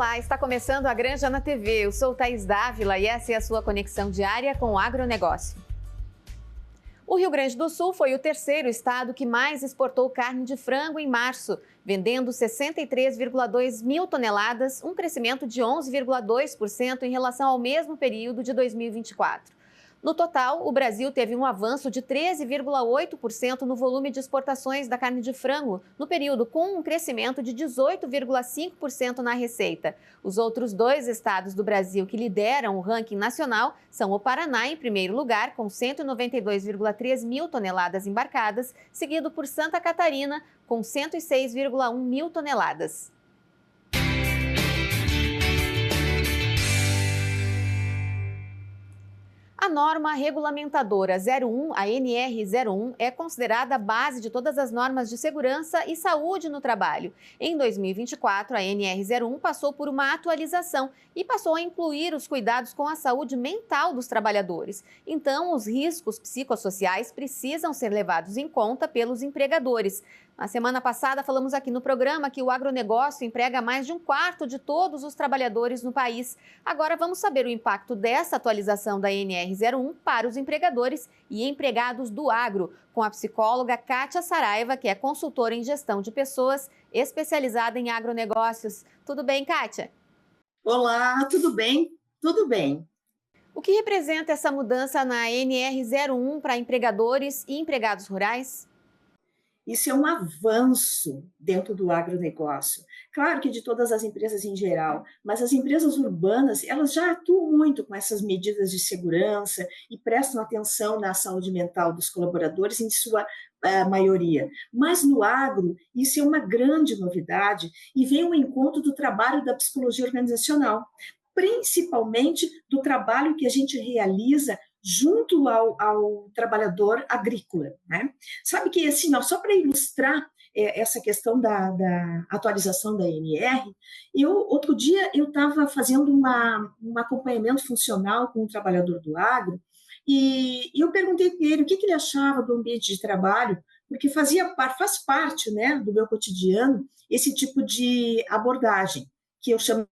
Olá, está começando a Granja na TV. Eu sou Thaís Dávila e essa é a sua conexão diária com o agronegócio. O Rio Grande do Sul foi o terceiro estado que mais exportou carne de frango em março, vendendo 63,2 mil toneladas, um crescimento de 11,2% em relação ao mesmo período de 2024. No total, o Brasil teve um avanço de 13,8% no volume de exportações da carne de frango no período, com um crescimento de 18,5% na receita. Os outros dois estados do Brasil que lideram o ranking nacional são o Paraná, em primeiro lugar, com 192,3 mil toneladas embarcadas, seguido por Santa Catarina, com 106,1 mil toneladas. A norma regulamentadora 01, a NR01, é considerada a base de todas as normas de segurança e saúde no trabalho. Em 2024, a NR01 passou por uma atualização e passou a incluir os cuidados com a saúde mental dos trabalhadores. Então, os riscos psicossociais precisam ser levados em conta pelos empregadores. Na semana passada, falamos aqui no programa que o agronegócio emprega mais de um quarto de todos os trabalhadores no país. Agora vamos saber o impacto dessa atualização da NR01 para os empregadores e empregados do agro, com a psicóloga Kátia Saraiva, que é consultora em gestão de pessoas, especializada em agronegócios. Tudo bem, Kátia? Olá, tudo bem? Tudo bem. O que representa essa mudança na NR01 para empregadores e empregados rurais? Isso é um avanço dentro do agronegócio. Claro que de todas as empresas em geral, mas as empresas urbanas, elas já atuam muito com essas medidas de segurança e prestam atenção na saúde mental dos colaboradores, em sua maioria. Mas no agro, isso é uma grande novidade e vem ao encontro do trabalho da psicologia organizacional, principalmente do trabalho que a gente realiza junto ao trabalhador agrícola, né? Sabe que, assim, ó, só para ilustrar essa questão da atualização da ANR, outro dia eu estava fazendo um acompanhamento funcional com um trabalhador do agro e eu perguntei para ele o que ele achava do ambiente de trabalho, porque faz parte, né, do meu cotidiano esse tipo de abordagem, que eu chamo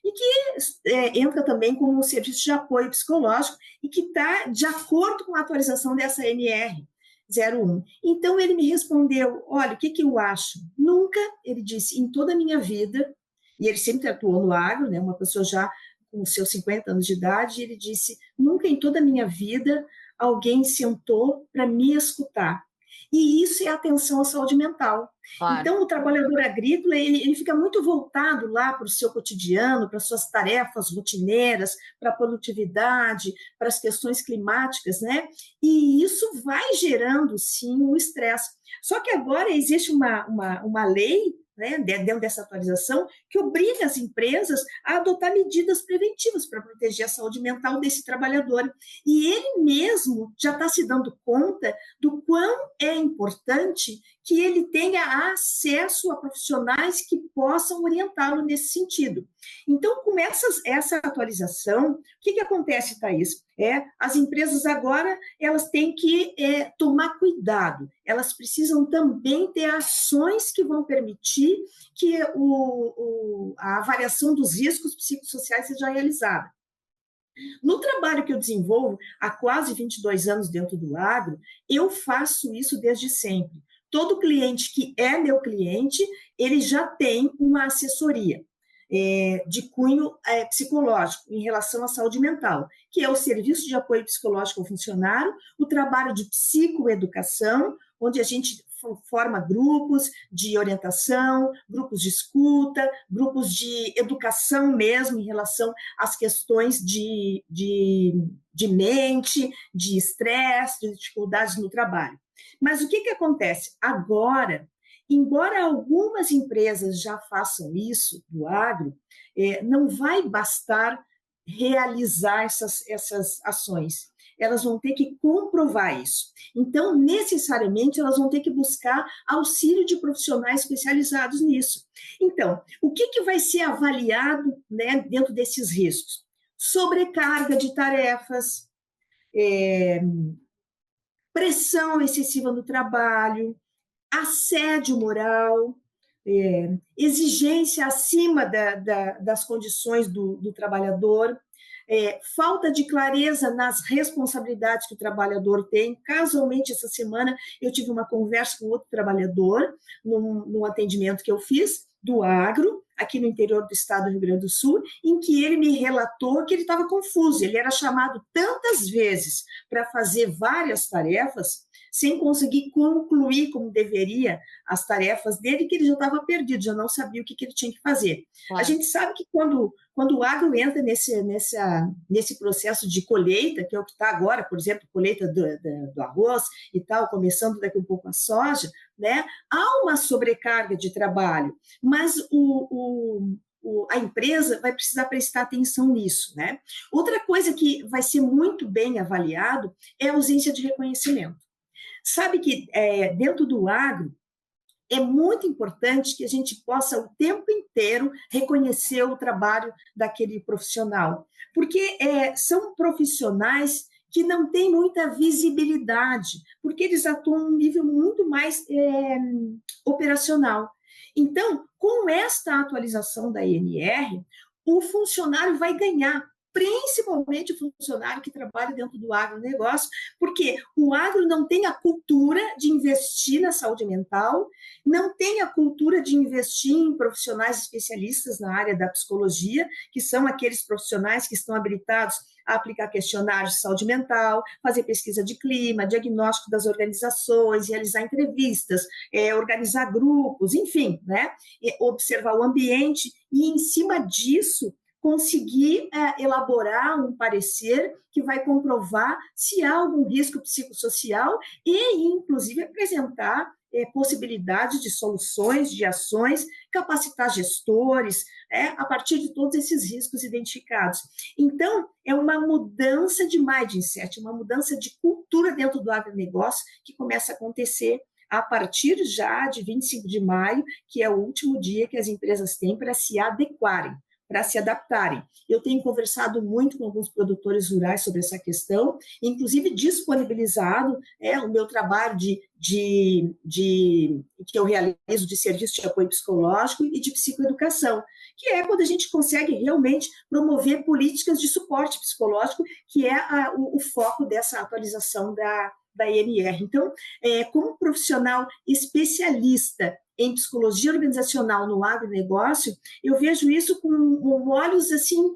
e que entra também como um serviço de apoio psicológico e que está de acordo com a atualização dessa NR01. Então, ele me respondeu, olha, o que eu acho? Nunca, ele disse, em toda a minha vida, e ele sempre atuou no agro, né, uma pessoa já com seus 50 anos de idade, ele disse, nunca em toda a minha vida alguém sentou para me escutar. E isso é atenção à saúde mental. Claro. Então, o trabalhador agrícola, ele fica muito voltado lá para o seu cotidiano, para as suas tarefas rotineiras, para a produtividade, para as questões climáticas, né? E isso vai gerando, sim, um estresse. Só que agora existe uma lei, né, dentro dessa atualização, que obriga as empresas a adotar medidas preventivas para proteger a saúde mental desse trabalhador. E ele mesmo já está se dando conta do quão é importante que ele tenha acesso a profissionais que possam orientá-lo nesse sentido. Então, com essa atualização, o que acontece, Thaís? As empresas agora elas têm que tomar cuidado, elas precisam também ter ações que vão permitir que a avaliação dos riscos psicossociais seja realizada. No trabalho que eu desenvolvo há quase 22 anos dentro do agro, eu faço isso desde sempre. Todo cliente que é meu cliente, ele já tem uma assessoria de cunho psicológico em relação à saúde mental, que é o serviço de apoio psicológico ao funcionário, o trabalho de psicoeducação, onde a gente forma grupos de orientação, grupos de escuta, grupos de educação mesmo em relação às questões de mente, de estresse, de dificuldades no trabalho. Mas o que acontece? Agora, embora algumas empresas já façam isso do agro, não vai bastar realizar essas ações. Elas vão ter que comprovar isso. Então, necessariamente, elas vão ter que buscar auxílio de profissionais especializados nisso. Então, o que vai ser avaliado, né, dentro desses riscos? Sobrecarga de tarefas, pressão excessiva no trabalho, assédio moral, exigência acima das condições do trabalhador, falta de clareza nas responsabilidades que o trabalhador tem. Casualmente, essa semana, eu tive uma conversa com outro trabalhador, num atendimento que eu fiz, do agro, aqui no interior do estado do Rio Grande do Sul, em que ele me relatou que ele estava confuso, ele era chamado tantas vezes para fazer várias tarefas, sem conseguir concluir como deveria as tarefas dele, que ele já estava perdido, já não sabia o que ele tinha que fazer. Claro. A gente sabe que quando o agro entra nesse processo de colheita, que é o que está agora, por exemplo, colheita do arroz e tal, começando daqui um pouco a soja, né? Há uma sobrecarga de trabalho, mas a empresa vai precisar prestar atenção nisso, né? Outra coisa que vai ser muito bem avaliado é a ausência de reconhecimento. Sabe que dentro do agro é muito importante que a gente possa o tempo inteiro reconhecer o trabalho daquele profissional, porque são profissionais que não têm muita visibilidade, porque eles atuam num nível muito mais operacional. Então, com esta atualização da INR, o funcionário vai ganhar, principalmente o funcionário que trabalha dentro do agronegócio, porque o agro não tem a cultura de investir na saúde mental, não tem a cultura de investir em profissionais especialistas na área da psicologia, que são aqueles profissionais que estão habilitados a aplicar questionários de saúde mental, fazer pesquisa de clima, diagnóstico das organizações, realizar entrevistas, organizar grupos, enfim, né? Observar o ambiente e, em cima disso, conseguir elaborar um parecer que vai comprovar se há algum risco psicossocial e, inclusive, apresentar possibilidades de soluções, de ações, capacitar gestores, a partir de todos esses riscos identificados. Então, é uma mudança de mindset, uma mudança de cultura dentro do agronegócio que começa a acontecer a partir já de 25 de maio, que é o último dia que as empresas têm para se adequarem, para se adaptarem. Eu tenho conversado muito com alguns produtores rurais sobre essa questão, inclusive disponibilizado o meu trabalho que eu realizo de serviço de apoio psicológico e de psicoeducação, que é quando a gente consegue realmente promover políticas de suporte psicológico, que é o foco dessa atualização da INR. Então, como profissional especialista em psicologia organizacional no agronegócio, eu vejo isso com olhos assim,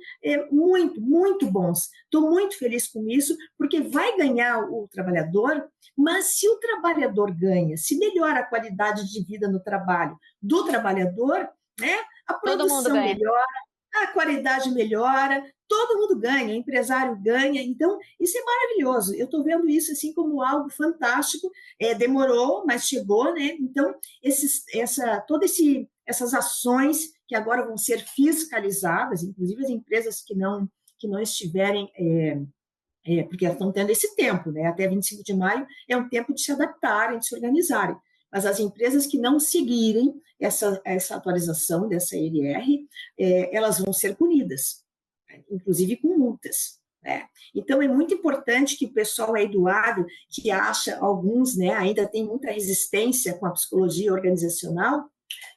muito, muito bons. Estou muito feliz com isso, porque vai ganhar o trabalhador, mas se o trabalhador ganha, se melhora a qualidade de vida no trabalho do trabalhador, né, a produção melhora, a qualidade melhora, todo mundo ganha, o empresário ganha, então isso é maravilhoso. Eu estou vendo isso assim como algo fantástico, demorou, mas chegou, né? Então, essas ações que agora vão ser fiscalizadas, inclusive as empresas que não estiverem, porque elas estão tendo esse tempo, né? Até 25 de maio é um tempo de se adaptarem, de se organizarem. Mas as empresas que não seguirem essa atualização dessa INR, elas vão ser punidas, inclusive com multas. Né? Então, é muito importante que o pessoal aí do agro, que acha, alguns, né, ainda tem muita resistência com a psicologia organizacional,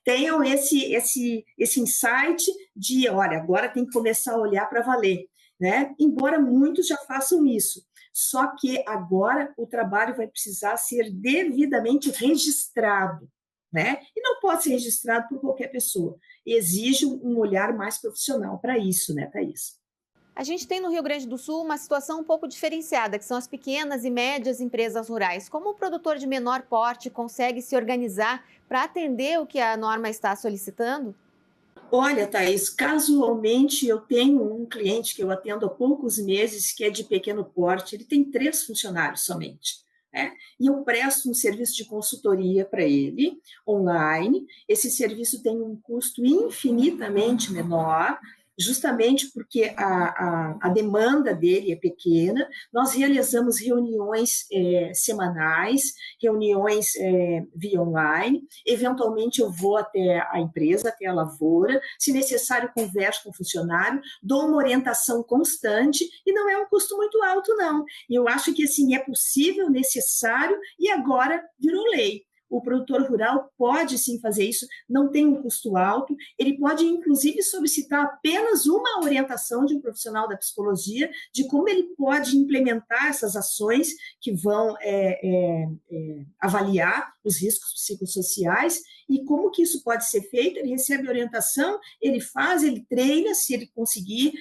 tenham esse insight de, olha, agora tem que começar a olhar para valer. Né? Embora muitos já façam isso, só que agora o trabalho vai precisar ser devidamente registrado, né? E não pode ser registrado por qualquer pessoa. Exige um olhar mais profissional para isso, né, Thaís? A gente tem no Rio Grande do Sul uma situação um pouco diferenciada, que são as pequenas e médias empresas rurais. Como o produtor de menor porte consegue se organizar para atender o que a norma está solicitando? Olha, Thaís, casualmente eu tenho um cliente que eu atendo há poucos meses, que é de pequeno porte, ele tem 3 funcionários somente. Né? E eu presto um serviço de consultoria para ele, online. Esse serviço tem um custo infinitamente menor, justamente porque a demanda dele é pequena. Nós realizamos reuniões semanais, reuniões via online, eventualmente eu vou até a empresa, até a lavoura, se necessário converso com o funcionário, dou uma orientação constante e não é um custo muito alto, não. E eu acho que assim, é possível, necessário e agora virou lei. o produtor rural pode sim fazer isso, não tem um custo alto, ele pode inclusive solicitar apenas uma orientação de um profissional da psicologia de como ele pode implementar essas ações que vão avaliar os riscos psicossociais e como que isso pode ser feito. Ele recebe orientação, ele faz, ele treina, se ele conseguir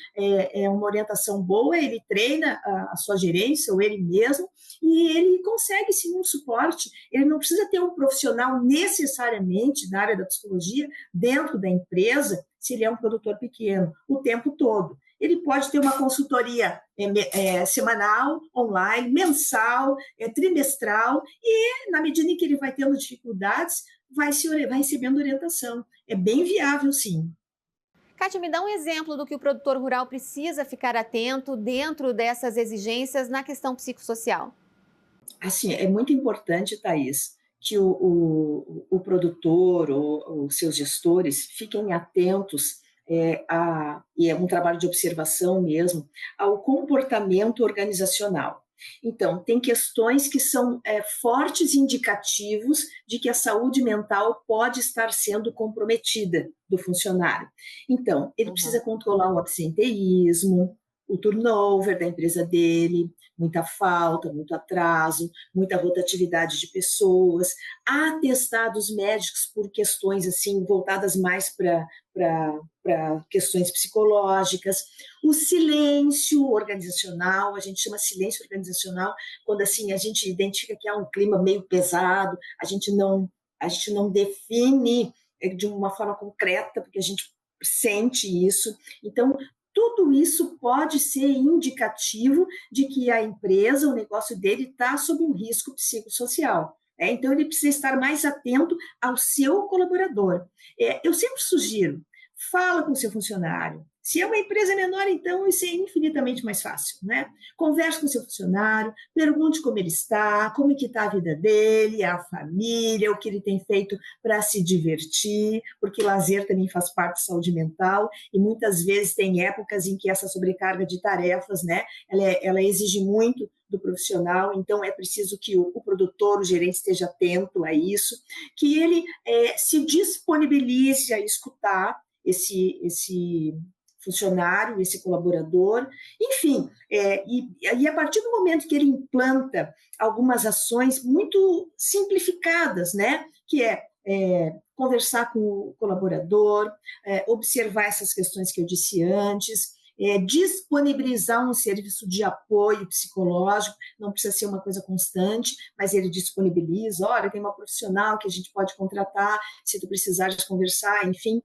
uma orientação boa, ele treina a sua gerência ou ele mesmo, e ele consegue sim um suporte. Ele não precisa ter um profissional necessariamente da área da psicologia dentro da empresa, se ele é um produtor pequeno, o tempo todo. Ele pode ter uma consultoria semanal, online, mensal, trimestral, e na medida em que ele vai tendo dificuldades, vai recebendo orientação. É bem viável, sim. Kátia, me dá um exemplo do que o produtor rural precisa ficar atento dentro dessas exigências na questão psicossocial. Assim, é muito importante, Thaís, que o produtor ou os seus gestores fiquem atentos e é um trabalho de observação mesmo, ao comportamento organizacional. Então, tem questões que são fortes indicativos de que a saúde mental pode estar sendo comprometida do funcionário. Então, ele precisa controlar o absenteísmo, o turnover da empresa dele, muita falta, muito atraso, muita rotatividade de pessoas, atestados médicos por questões assim voltadas mais para questões psicológicas, o silêncio organizacional, a gente chama silêncio organizacional quando assim a gente identifica que há um clima meio pesado, a gente não define de uma forma concreta, porque a gente sente isso. Então, tudo isso pode ser indicativo de que a empresa, o negócio dele está sob um risco psicossocial. Então, ele precisa estar mais atento ao seu colaborador. Eu sempre sugiro, fala com o seu funcionário. Se é uma empresa menor, então isso é infinitamente mais fácil, né? Converse com o seu funcionário, pergunte como ele está, como é que está a vida dele, a família, o que ele tem feito para se divertir, porque lazer também faz parte da saúde mental e muitas vezes tem épocas em que essa sobrecarga de tarefas, né, ela exige muito do profissional, então é preciso que o produtor, o gerente esteja atento a isso, que ele se disponibilize a escutar esse funcionário, esse colaborador, enfim, e a partir do momento que ele implanta algumas ações muito simplificadas, né, que conversar com o colaborador, observar essas questões que eu disse antes, disponibilizar um serviço de apoio psicológico, não precisa ser uma coisa constante, mas ele disponibiliza, olha, tem uma profissional que a gente pode contratar, se tu precisares conversar, enfim,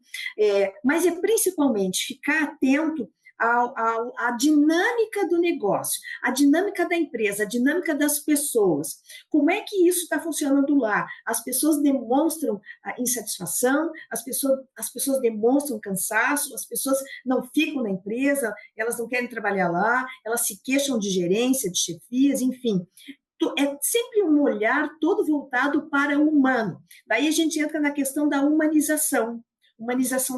mas é principalmente ficar atento à dinâmica do negócio, à dinâmica da empresa, à dinâmica das pessoas. Como é que isso está funcionando lá? As pessoas demonstram insatisfação, as pessoas demonstram cansaço, as pessoas não ficam na empresa, elas não querem trabalhar lá, elas se queixam de gerência, de chefias, enfim. É sempre um olhar todo voltado para o humano. Daí a gente entra na questão da humanização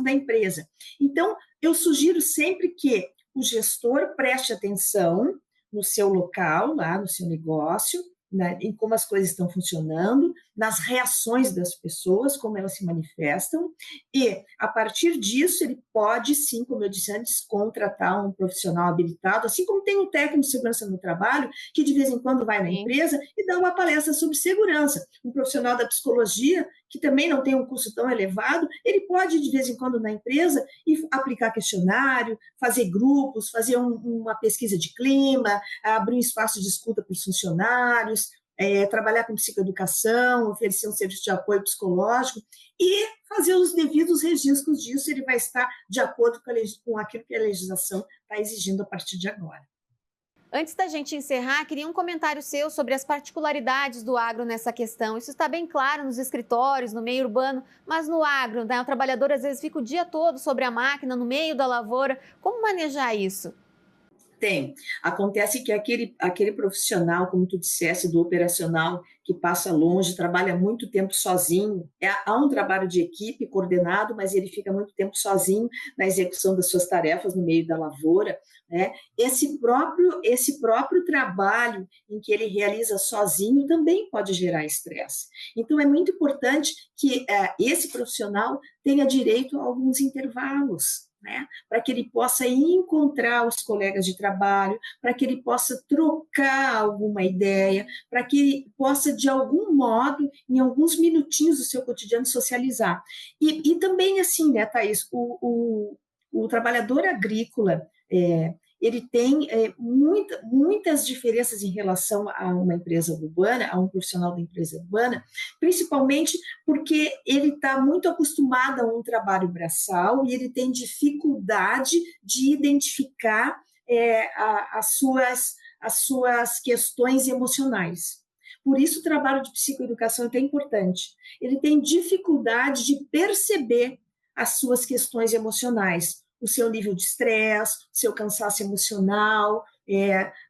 da empresa. Então, eu sugiro sempre que o gestor preste atenção no seu local, lá no seu negócio, né, em como as coisas estão funcionando, nas reações das pessoas, como elas se manifestam, e, a partir disso, ele pode, sim, como eu disse antes, contratar um profissional habilitado, assim como tem um técnico de segurança no trabalho, que de vez em quando vai na empresa e dá uma palestra sobre segurança. Um profissional da psicologia, que também não tem um custo tão elevado, ele pode, de vez em quando, na empresa, e aplicar questionário, fazer grupos, fazer uma pesquisa de clima, abrir um espaço de escuta para os funcionários, trabalhar com psicoeducação, oferecer um serviço de apoio psicológico e fazer os devidos registros disso, ele vai estar de acordo com aquilo que a legislação está exigindo a partir de agora. Antes da gente encerrar, queria um comentário seu sobre as particularidades do agro nessa questão. Isso está bem claro nos escritórios, no meio urbano, mas no agro, né? O trabalhador às vezes fica o dia todo sobre a máquina, no meio da lavoura. Como manejar isso? Tem. Acontece que aquele profissional, como tu dissesse, do operacional, que passa longe, trabalha muito tempo sozinho, há um trabalho de equipe coordenado, mas ele fica muito tempo sozinho na execução das suas tarefas no meio da lavoura, né? Esse próprio trabalho em que ele realiza sozinho também pode gerar estresse. Então, é muito importante que esse profissional tenha direito a alguns intervalos, né? Para que ele possa encontrar os colegas de trabalho, para que ele possa trocar alguma ideia, para que ele possa, de algum modo, em alguns minutinhos do seu cotidiano, socializar. E também, assim, né, Thaís, o trabalhador agrícola, ele tem muitas diferenças em relação a uma empresa urbana, a um profissional da empresa urbana, principalmente porque ele está muito acostumado a um trabalho braçal e ele tem dificuldade de identificar as suas questões emocionais. Por isso, o trabalho de psicoeducação é tão importante. Ele tem dificuldade de perceber as suas questões emocionais, o seu nível de estresse, o seu cansaço emocional,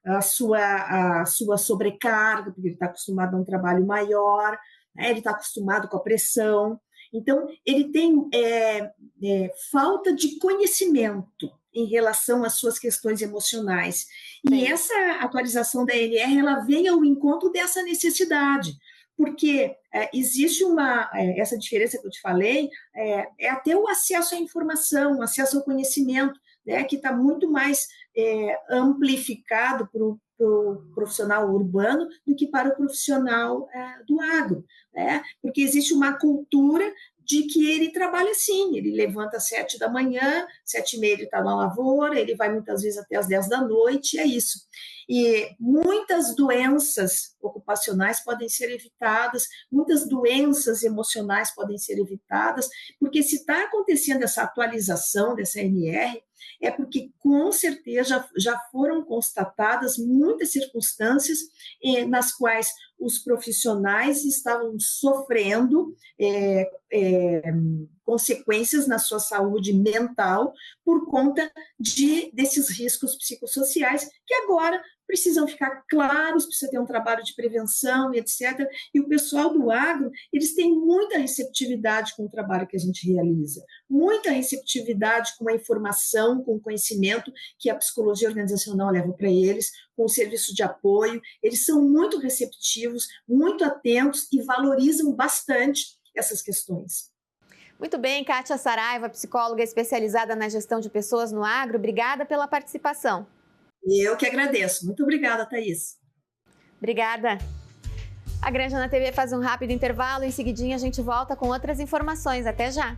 a sua sobrecarga, porque ele está acostumado a um trabalho maior, né? Ele está acostumado com a pressão. Então, ele tem falta de conhecimento em relação às suas questões emocionais. E essa atualização da ANR, ela vem ao encontro dessa necessidade, porque existe essa diferença que eu te falei, até o acesso à informação, o acesso ao conhecimento, né, que está muito mais amplificado para o profissional urbano do que para o profissional do agro, né? Porque existe uma cultura de que ele trabalha assim, ele levanta às 7 da manhã, 7h30 ele está na lavoura, ele vai muitas vezes até às 10 da noite, é isso. E muitas doenças ocupacionais podem ser evitadas, muitas doenças emocionais podem ser evitadas, porque se está acontecendo essa atualização dessa ANR, é porque, com certeza, já foram constatadas muitas circunstâncias nas quais os profissionais estavam sofrendo consequências na sua saúde mental por conta desses riscos psicossociais, que agora precisam ficar claros, precisa ter um trabalho de prevenção e etc. E o pessoal do agro, eles têm muita receptividade com o trabalho que a gente realiza, muita receptividade com a informação, com o conhecimento que a psicologia organizacional leva para eles, com o serviço de apoio. Eles são muito receptivos, muito atentos e valorizam bastante essas questões. Muito bem, Kátia Saraiva, psicóloga especializada na gestão de pessoas no agro, obrigada pela participação. Eu que agradeço. Muito obrigada, Thaís. Obrigada. A Granja na TV faz um rápido intervalo, em seguidinha a gente volta com outras informações. Até já!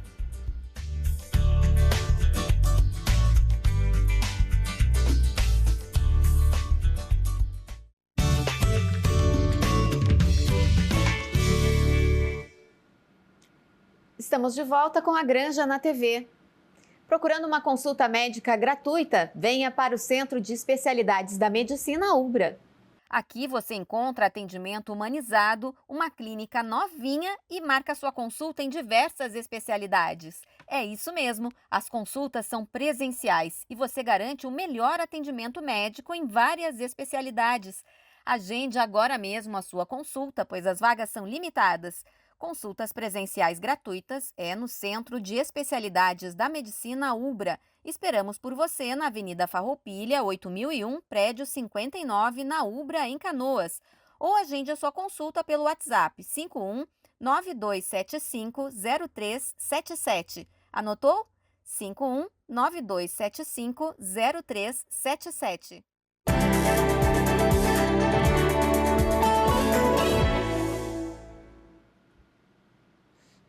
Estamos de volta com a Granja na TV. Procurando uma consulta médica gratuita? Venha para o Centro de Especialidades da Medicina Ubra. Aqui você encontra atendimento humanizado, uma clínica novinha e marca sua consulta em diversas especialidades. É isso mesmo, as consultas são presenciais e você garante o melhor atendimento médico em várias especialidades. Agende agora mesmo a sua consulta, pois as vagas são limitadas. Consultas presenciais gratuitas é no Centro de Especialidades da Medicina Ubra. Esperamos por você na Avenida Farroupilha, 8001, prédio 59, na Ubra, em Canoas. Ou agende a sua consulta pelo WhatsApp 51 9275 0377. Anotou? 51 9275 0377.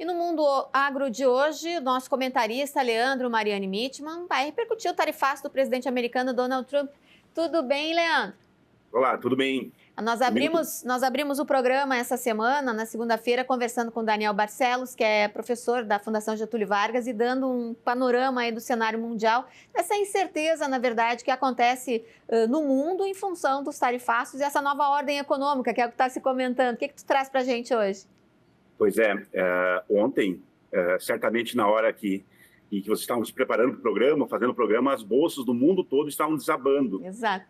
E no Mundo Agro de hoje, nosso comentarista Leandro Mariani Mitman vai repercutir o tarifaço do presidente americano Donald Trump. Tudo bem, Leandro? Olá, tudo bem? Nós abrimos o programa essa semana, na segunda-feira, conversando com o Daniel Barcelos, que é professor da Fundação Getúlio Vargas, e dando um panorama aí do cenário mundial, dessa incerteza, na verdade, que acontece no mundo em função dos tarifaços e essa nova ordem econômica, que é o que está se comentando. O que tu traz para a gente hoje? Pois é, ontem, certamente na hora que e que vocês estavam se preparando para o programa, fazendo o programa, as bolsas do mundo todo estavam desabando. Exato.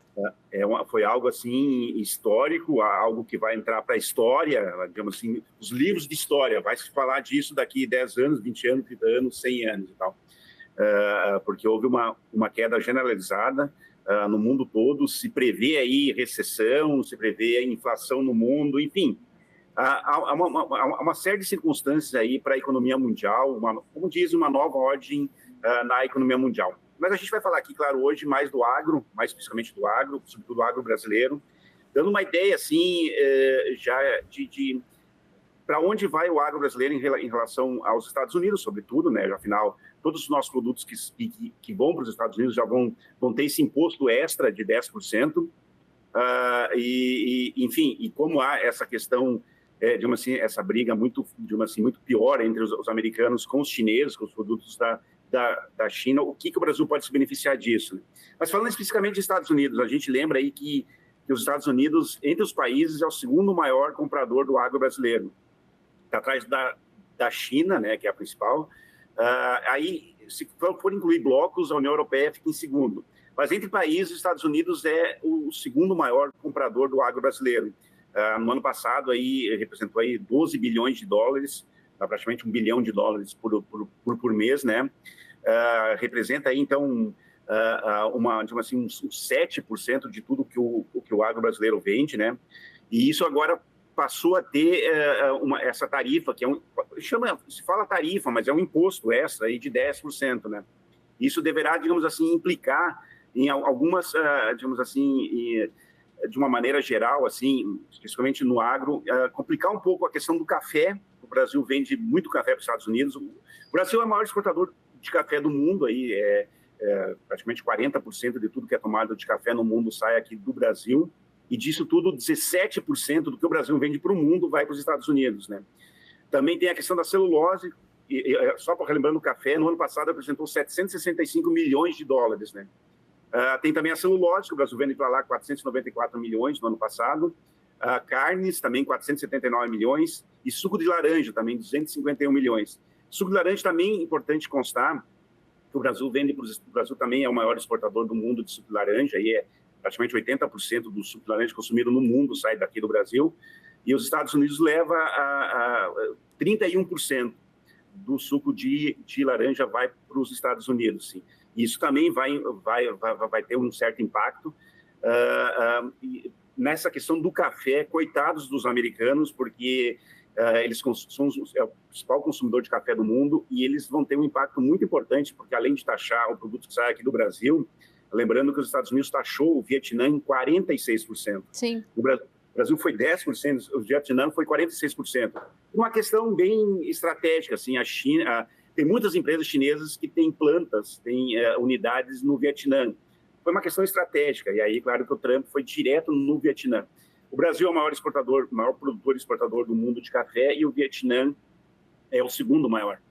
Foi algo assim histórico, algo que vai entrar para a história, digamos assim, os livros de história, vai se falar disso daqui 10 anos, 20 anos, 30 anos, 100 anos e tal. Porque houve uma queda generalizada no mundo todo, se prevê aí recessão, se prevê inflação no mundo, enfim. Há uma série de circunstâncias aí para a economia mundial, como diz, uma nova ordem na economia mundial. Mas a gente vai falar aqui, claro, hoje mais do agro, mais especificamente do agro, sobretudo do agro brasileiro, dando uma ideia, assim, já de para onde vai o agro brasileiro em relação aos Estados Unidos, sobretudo, né? Afinal, todos os nossos produtos que vão para os Estados Unidos já vão ter esse imposto extra de 10%, enfim, e como há essa questão, digamos assim, essa briga muito pior entre os americanos com os chineses, com os produtos da China, o que o Brasil pode se beneficiar disso? Né? Mas falando especificamente dos Estados Unidos, a gente lembra aí que os Estados Unidos, entre os países, é o segundo maior comprador do agro brasileiro. Está atrás da China, né, que é a principal. Aí, se for incluir blocos, a União Europeia fica em segundo. Mas entre países, os Estados Unidos é o segundo maior comprador do agro brasileiro. No ano passado, aí, representou aí 12 bilhões de dólares, praticamente $1 bilhão por mês, né? Representa aí, então, digamos assim, uns 7% de tudo que o agro brasileiro vende, né? E isso agora passou a ter essa tarifa, que se fala tarifa, mas é um imposto extra aí de 10%, né? Isso deverá, digamos assim, implicar em algumas, digamos assim, de uma maneira geral, assim, especificamente no agro, complicar um pouco a questão do café. O Brasil vende muito café para os Estados Unidos. O Brasil é o maior exportador de café do mundo, aí praticamente 40% de tudo que é tomado de café no mundo sai aqui do Brasil. E disso tudo, 17% do que o Brasil vende para o mundo vai para os Estados Unidos, né? Também tem a questão da celulose, só para lembrando, o café, no ano passado, apresentou 765 milhões de dólares, né? Tem também a celulose, que o Brasil vende para lá 494 milhões no ano passado, carnes, também 479 milhões, e suco de laranja, também 251 milhões. Suco de laranja também, importante constar, que o Brasil o Brasil também é o maior exportador do mundo de suco de laranja, aí praticamente 80% do suco de laranja consumido no mundo sai daqui do Brasil, e os Estados Unidos leva a 31% do suco de laranja vai para os Estados Unidos, sim. Isso também vai ter um certo impacto. Nessa questão do café, coitados dos americanos, porque eles são o principal consumidor de café do mundo e eles vão ter um impacto muito importante, porque além de taxar o produto que sai aqui do Brasil, lembrando que os Estados Unidos taxou o Vietnã em 46%. Sim. O Brasil foi 10%, o Vietnã foi 46%. Uma questão bem estratégica, assim, a China... Tem muitas empresas chinesas que têm plantas, têm unidades no Vietnã. Foi uma questão estratégica, e aí, claro que o Trump foi direto no Vietnã. O Brasil é o maior produtor e exportador do mundo de café, e o Vietnã é o segundo maior.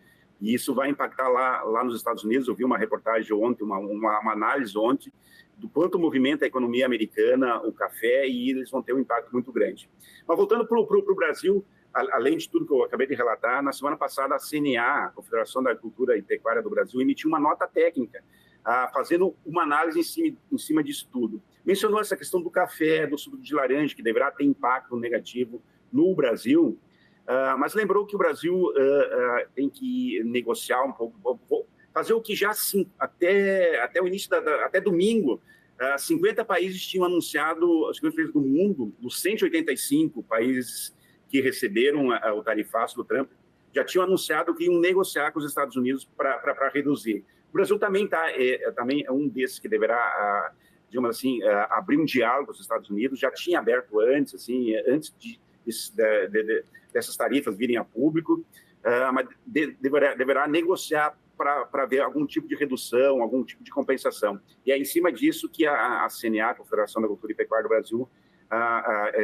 E isso vai impactar lá nos Estados Unidos. Eu vi uma reportagem ontem, uma análise ontem, do quanto movimenta a economia americana, o café, e eles vão ter um impacto muito grande. Mas voltando para o Brasil, além de tudo que eu acabei de relatar, na semana passada a CNA, a Confederação da Agricultura e Pecuária do Brasil, emitiu uma nota técnica, fazendo uma análise em cima disso tudo. Mencionou essa questão do café, do suco de laranja, que deverá ter impacto negativo no Brasil, mas lembrou que o Brasil tem que negociar um pouco, fazer o que já até o início, até domingo, 50 países tinham anunciado, 50 países do mundo, dos 185 países que receberam o tarifaço do Trump, já tinham anunciado que iam negociar com os Estados Unidos para reduzir. O Brasil também é um desses que deverá, digamos assim, abrir um diálogo com os Estados Unidos, já tinha aberto antes, assim, antes dessas tarifas virem a público, mas deverá negociar para ver algum tipo de redução, algum tipo de compensação. E é em cima disso que a CNA, a Confederação da Agricultura e Pecuária do Brasil,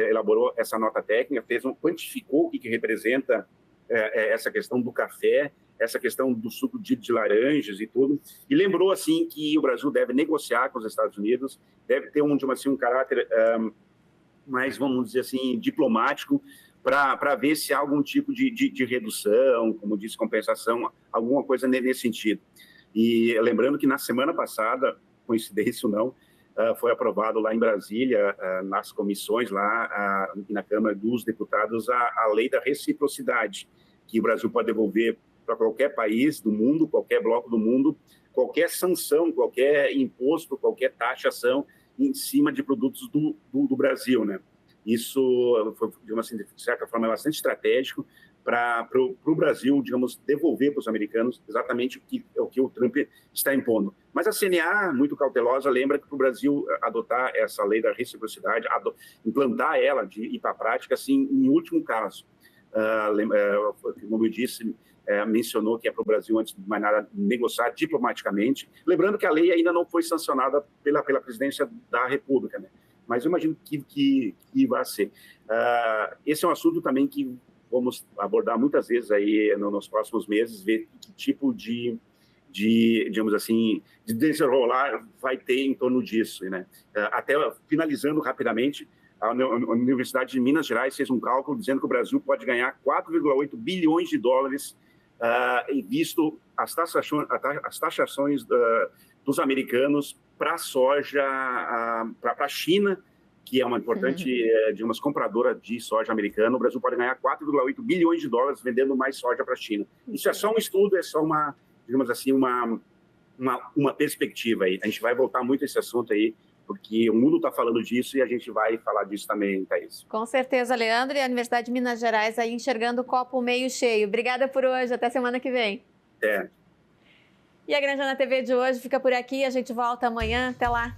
elaborou essa nota técnica, quantificou o que representa essa questão do café, essa questão do suco de laranjas e tudo, e lembrou assim que o Brasil deve negociar com os Estados Unidos, deve ter um caráter mais, vamos dizer assim, diplomático, para ver se há algum tipo de redução, como disse, compensação, alguma coisa nesse sentido. E lembrando que na semana passada, coincidência ou não, foi aprovado lá em Brasília, nas comissões lá na Câmara dos Deputados, a lei da reciprocidade, que o Brasil pode devolver para qualquer país do mundo, qualquer bloco do mundo, qualquer sanção, qualquer imposto, qualquer taxação em cima de produtos do Brasil, né? Isso foi, de certa forma, bastante estratégico para o Brasil, digamos, devolver para os americanos exatamente o que o Trump está impondo. Mas a CNA, muito cautelosa, lembra que para o Brasil adotar essa lei da reciprocidade, implantar ela, de ir para a prática, assim, em último caso. Como eu disse, mencionou que é para o Brasil, antes de mais nada, negociar diplomaticamente. Lembrando que a lei ainda não foi sancionada pela presidência da República, né? Mas eu imagino que vai ser. Esse é um assunto também que vamos abordar muitas vezes aí nos próximos meses, ver que tipo de digamos assim, de desenrolar vai ter em torno disso, né? Até finalizando rapidamente, a Universidade de Minas Gerais fez um cálculo dizendo que o Brasil pode ganhar 4,8 bilhões de dólares visto as taxações dos americanos para a soja, para a China, que é uma importante, digamos, compradora de soja americana. O Brasil pode ganhar 4,8 bilhões de dólares vendendo mais soja para a China. Isso é só um estudo, é só uma, digamos assim, uma perspectiva aí. A gente vai voltar muito a esse assunto aí, porque o mundo está falando disso e a gente vai falar disso também, Thaís. Com certeza, Leandro, e a Universidade de Minas Gerais aí enxergando o copo meio cheio. Obrigada por hoje, até semana que vem. É. E a Granjana TV de hoje fica por aqui, a gente volta amanhã, até lá.